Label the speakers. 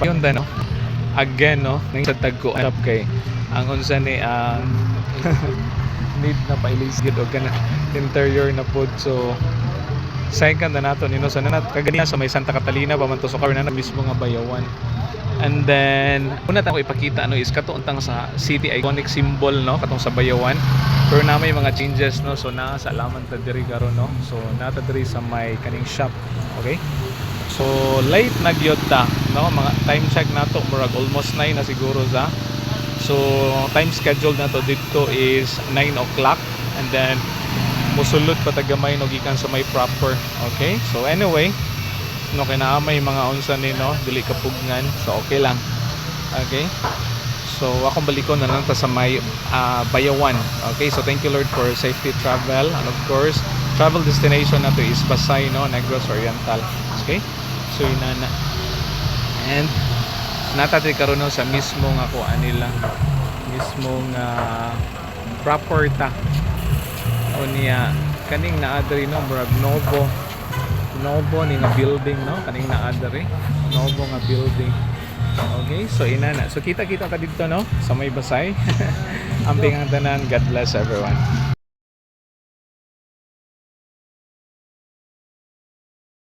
Speaker 1: Yun da no. Again no, nang sa tagko up kay ang unsa ni need na pailis gid og kana interior na pod. So second na nato nino sa nanat kagani sa may Santa Catalina pa man to, so karon na mismo nga bayawan. And then una ta ko ipakita ano is kato untang sa city iconic symbol no katong sa bayawan, pero na may mga changes no. So na sa alaman ta diri karon no, so nata diri sa may kaning shop. Okay, so late na gyud ta no, mga time check nato murag almost 9 na siguro sa. So time schedule nato dito is 9 o'clock, and then musulod pa tagamay no gikan sa may proper. Okay, so anyway no, kay naa may mga unsa ni no dili kapugngan, so okay lang. Okay, so akong balikon na lang ta sa may bayawan. Okay, so thank you Lord for safety travel, and of course travel destination nato is Pasay no, Negros Oriental. Okay, so inana and natati karon no sa mismo nga ko anila mismong proper ta o niya kaning naadri no murag novo ni nga building no, kaning naadri novo nga building. Okay, so inana, so kita ka dito no sa may Basay. Amping ang tanan, God bless everyone.